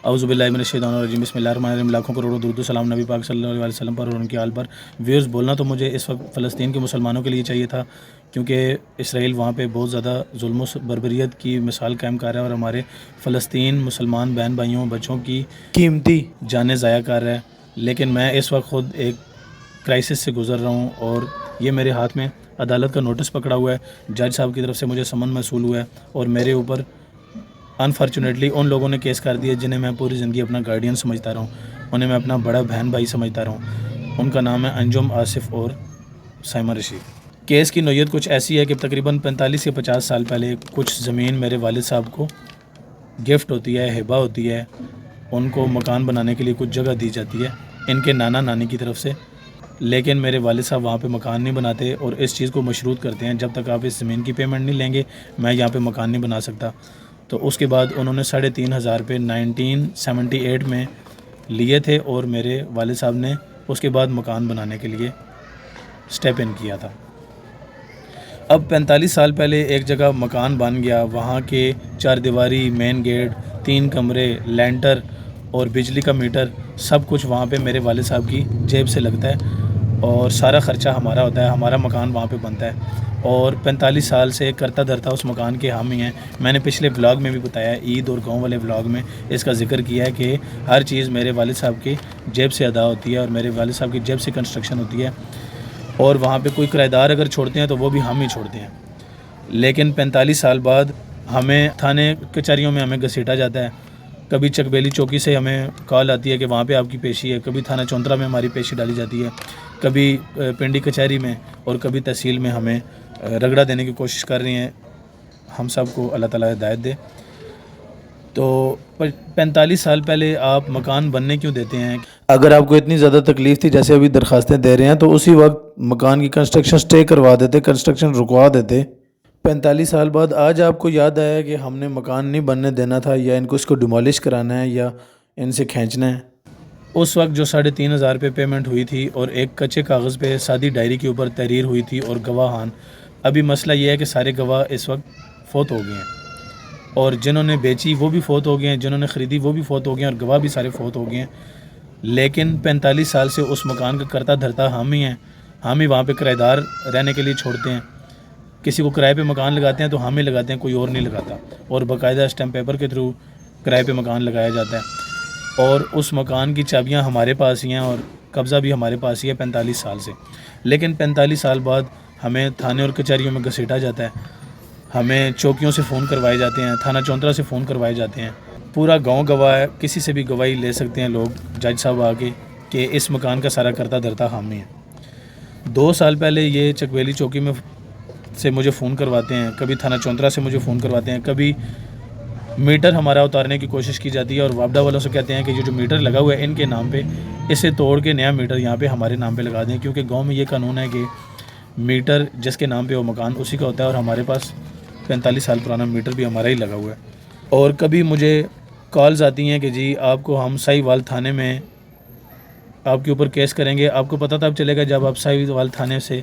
اعوذ باللہ من الشیطان الرجیم، بسم اللہ الرحمن الرحیم۔ لاکھوں کروڑوں درود و سلام نبی پاک صلی اللہ علیہ وسلم پر اور ان کی آل پر۔ ویورز، بولنا تو مجھے اس وقت فلسطین کے مسلمانوں کے لیے چاہیے تھا، کیونکہ اسرائیل وہاں پہ بہت زیادہ ظلم و بربریت کی مثال قائم کر رہا ہے اور ہمارے فلسطین مسلمان بہن بھائیوں بچوں کی قیمتی جانیں ضائع کر رہا ہے۔ لیکن میں اس وقت خود ایک کرائسس سے گزر رہا ہوں اور یہ میرے ہاتھ میں عدالت کا نوٹس پکڑا ہوا ہے، جج صاحب کی طرف سے مجھے سمن موصول ہوا ہے اور میرے اوپر انفارچونیٹلی ان لوگوں نے کیس کر دیا جنہیں میں پوری زندگی اپنا گارڈین سمجھتا رہا ہوں، انہیں میں اپنا بڑا بہن بھائی سمجھتا رہا ہوں۔ ان کا نام ہے انجم، آصف اور سائمہ رشید۔ کیس کی نوعیت کچھ ایسی ہے کہ تقریباً 45 یا 50 سال پہلے کچھ زمین میرے والد صاحب کو گفٹ ہوتی ہے، ہبہ ہوتی ہے، ان کو مکان بنانے کے لیے کچھ جگہ دی جاتی ہے ان کے نانا نانی کی طرف سے، لیکن میرے والد صاحب وہاں پہ مکان نہیں بناتے اور اس چیز کو مشروط کرتے ہیں جب تک آپ اس زمین کی پیمنٹ نہیں لیں گے میں یہاں پہ مکان نہیں بنا سکتا۔ تو اس کے بعد انہوں نے 3,500 روپے 1978 میں لیے تھے اور میرے والد صاحب نے اس کے بعد مکان بنانے کے لیے سٹیپ ان کیا تھا۔ اب 45 سال پہلے ایک جگہ مکان بن گیا، وہاں کے 4 دیواری، مین گیٹ، 3 کمرے، لینٹر اور بجلی کا میٹر، سب کچھ وہاں پہ میرے والد صاحب کی جیب سے لگتا ہے اور سارا خرچہ ہمارا ہوتا ہے، ہمارا مکان وہاں پہ بنتا ہے اور 45 سال سے کرتا دھرتا اس مکان کے حامی ہیں۔ میں نے پچھلے ولاگ میں بھی بتایا ہے، عید اور گاؤں والے ولاگ میں اس کا ذکر کیا ہے کہ ہر چیز میرے والد صاحب کی جیب سے ادا ہوتی ہے اور میرے والد صاحب کی جیب سے کنسٹرکشن ہوتی ہے اور وہاں پہ کوئی کرایہ دار اگر چھوڑتے ہیں تو وہ بھی ہم ہی چھوڑتے ہیں۔ لیکن 45 سال بعد ہمیں تھانے کچہریوں میں ہمیں گھسیٹا جاتا ہے، کبھی چکبیلی چوکی سے ہمیں کال آتی ہے کہ وہاں پہ آپ کی پیشی ہے، کبھی تھانہ چونترا میں ہماری پیشی ڈالی جاتی ہے، کبھی پنڈی کچہری میں اور کبھی تحصیل میں ہمیں رگڑا دینے کی کوشش کر رہی ہیں۔ ہم سب کو اللہ تعالیٰ ہدایت دے۔ تو 45 سال پہلے آپ مکان بننے کیوں دیتے ہیں؟ اگر آپ کو اتنی زیادہ تکلیف تھی جیسے ابھی درخواستیں دے رہے ہیں تو اسی وقت مکان کی کنسٹرکشن سٹے کروا دیتے، کنسٹرکشن رکوا دیتے۔ 45 سال بعد آج آپ کو یاد آیا کہ ہم نے مکان نہیں بننے دینا تھا یا ان کو اس کو ڈیمولش کرانا ہے یا ان سے کھینچنا ہے۔ اس وقت جو 3,500 روپے پیمنٹ ہوئی تھی اور ایک کچے کاغذ پہ سادی ڈائری کے اوپر تحریر ہوئی تھی اور گواہان، ابھی مسئلہ یہ ہے کہ سارے گواہ اس وقت فوت ہو گئے ہیں اور جنہوں نے بیچی وہ بھی فوت ہو گئے ہیں، جنہوں نے خریدی وہ بھی فوت ہو گئے ہیں اور گواہ بھی سارے فوت ہو گئے ہیں۔ لیکن 45 سال سے اس مکان کا کرتا دھرتا ہم ہی ہیں، ہم ہی وہاں پہ کرایہ دار رہنے کے لیے چھوڑتے ہیں۔ کسی کو کرائے پہ مکان لگاتے ہیں تو ہم ہی لگاتے ہیں، کوئی اور نہیں لگاتا، اور باقاعدہ اسٹیمپ پیپر کے تھرو کرائے پہ مکان لگایا جاتا ہے اور اس مکان کی چابیاں ہمارے پاس ہی ہیں اور قبضہ بھی ہمارے پاس ہی ہے 45 سال سے۔ لیکن 45 سال بعد ہمیں تھانے اور کچہریوں میں گھسیٹا جاتا ہے، ہمیں چوکیوں سے فون کروائے جاتے ہیں، تھانہ چونترا سے فون کروائے جاتے ہیں، پورا گاؤں گواہ ہے، کسی سے بھی گواہی لے سکتے ہیں لوگ، جج صاحب آگے، کہ اس مکان کا سارا کرتا دھرتا ہم ہی ہیں۔ 2 سال پہلے یہ چکبیلی چوکی میں سے مجھے فون کرواتے ہیں، کبھی تھانہ چونترا سے مجھے فون کرواتے ہیں، کبھی میٹر ہمارا اتارنے کی کوشش کی جاتی ہے اور وابڈا والوں سے کہتے ہیں کہ یہ جو میٹر لگا ہوا ہے ان کے نام پہ، اسے توڑ کے نیا میٹر یہاں پہ ہمارے نام پہ لگا دیں، کیونکہ گاؤں میں یہ قانون ہے کہ میٹر جس کے نام پہ وہ مکان اسی کا ہوتا ہے اور ہمارے پاس 45 سال پرانا میٹر بھی ہمارا ہی لگا ہوا ہے۔ اور کبھی مجھے کالز آتی ہیں کہ جی آپ کو ہم سائی وال تھانے میں آپ کے اوپر کیس کریں گے، آپ کو پتہ تب چلے گا جب آپ سائی وال تھانے سے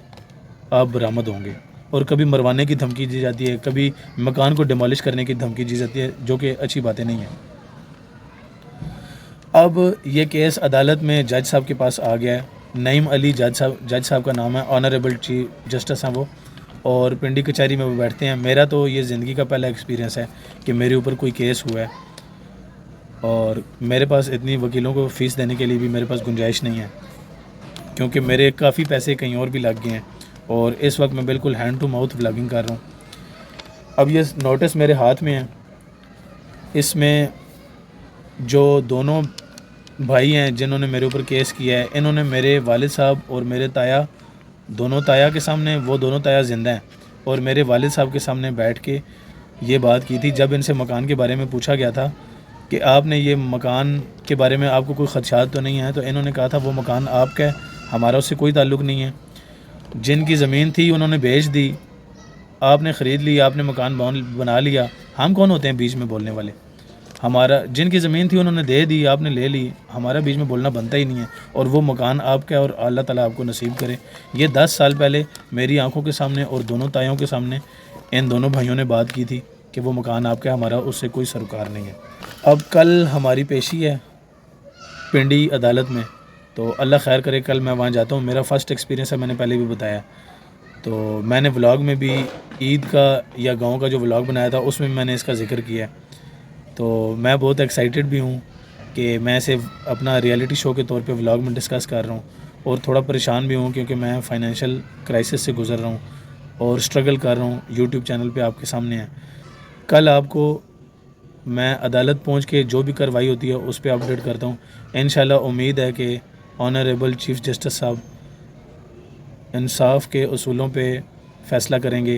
آپ برآمد ہوں گے۔ اور کبھی مروانے کی دھمکی دی جاتی ہے، کبھی مکان کو ڈیمولش کرنے کی دھمکی دی جاتی ہے، جو کہ اچھی باتیں نہیں ہیں۔ اب یہ کیس عدالت میں جج صاحب کے پاس آ گیا ہے، نعیم علی جج صاحب کا نام ہے، آنریبل چیف جسٹس ہیں وہ، اور پنڈی کچہری میں وہ بیٹھتے ہیں۔ میرا تو یہ زندگی کا پہلا ایکسپیرینس ہے کہ میرے اوپر کوئی کیس ہوا ہے اور میرے پاس اتنی وکیلوں کو فیس دینے کے لیے بھی میرے پاس گنجائش نہیں ہے، کیونکہ میرے کافی پیسے کہیں اور بھی لگ گئے ہیں اور اس وقت میں بالکل ہینڈ ٹو ماؤتھ ولاگنگ کر رہا ہوں۔ اب یہ نوٹس میرے ہاتھ میں ہے، اس میں جو دونوں بھائی ہیں جنہوں نے میرے اوپر کیس کیا ہے، انہوں نے میرے والد صاحب اور میرے تایا، دونوں تایا کے سامنے، وہ دونوں تایا زندہ ہیں، اور میرے والد صاحب کے سامنے بیٹھ کے یہ بات کی تھی جب ان سے مکان کے بارے میں پوچھا گیا تھا کہ آپ نے یہ مکان کے بارے میں آپ کو کوئی خدشات تو نہیں ہیں، تو انہوں نے کہا تھا وہ مکان آپ کا ہے، ہمارا اس سے کوئی تعلق نہیں ہے، جن کی زمین تھی انہوں نے بیچ دی، آپ نے خرید لی، آپ نے مکان بنا لیا، ہم کون ہوتے ہیں بیچ میں بولنے والے؟ ہمارا جن کی زمین تھی انہوں نے دے دی، آپ نے لے لی، ہمارا بیچ میں بولنا بنتا ہی نہیں ہے، اور وہ مکان آپ کا ہے اور اللہ تعالیٰ آپ کو نصیب کرے۔ یہ 10 سال پہلے میری آنکھوں کے سامنے اور دونوں تایوں کے سامنے ان دونوں بھائیوں نے بات کی تھی کہ وہ مکان آپ کا ہے، ہمارا اس سے کوئی سروکار نہیں ہے۔ اب کل ہماری پیشی ہے پنڈی عدالت میں، تو اللہ خیر کرے کل میں وہاں جاتا ہوں۔ میرا فرسٹ ایکسپیرینس ہے، میں نے پہلے بھی بتایا، تو میں نے ولاگ میں بھی عید کا یا گاؤں کا جو ولاگ بنایا تھا اس میں نے اس کا ذکر کیا ہے۔ تو میں بہت ایکسائٹیڈ بھی ہوں کہ میں اسے اپنا ریئلٹی شو کے طور پہ ولاگ میں ڈسکس کر رہا ہوں، اور تھوڑا پریشان بھی ہوں کیونکہ میں فائنینشیل کرائسس سے گزر رہا ہوں اور اسٹرگل کر رہا ہوں۔ یوٹیوب چینل پہ آپ کے سامنے ہے، کل آپ کو میں عدالت پہنچ کے جو بھی کارروائی ہوتی ہے اس پہ اپڈیٹ کرتا ہوں۔ انشاءاللہ امید ہے کہ آنریبل چیف جسٹس صاحب انصاف کے اصولوں پہ فیصلہ کریں گے،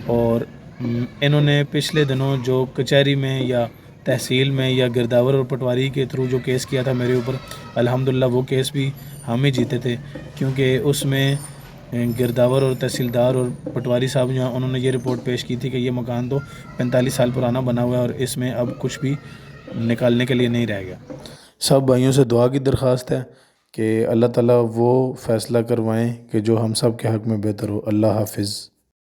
اور انہوں نے پچھلے دنوں جو کچہری میں یا تحصیل میں یا گرداور اور پٹواری کے تھرو جو کیس کیا تھا میرے اوپر، الحمدللہ وہ کیس بھی ہم ہی جیتے تھے، کیونکہ اس میں گرداور اور تحصیلدار اور پٹواری صاحب جو ہیں انہوں نے یہ رپورٹ پیش کی تھی کہ یہ مکان تو 45 سال پرانا بنا ہوا ہے اور اس میں اب کچھ بھی نکالنے کے لیے نہیں رہ گیا۔ سب بھائیوں سے دعا کی درخواست ہے کہ اللہ تعالیٰ وہ فیصلہ کروائیں کہ جو ہم سب کے حق میں بہتر ہو۔ اللہ حافظ۔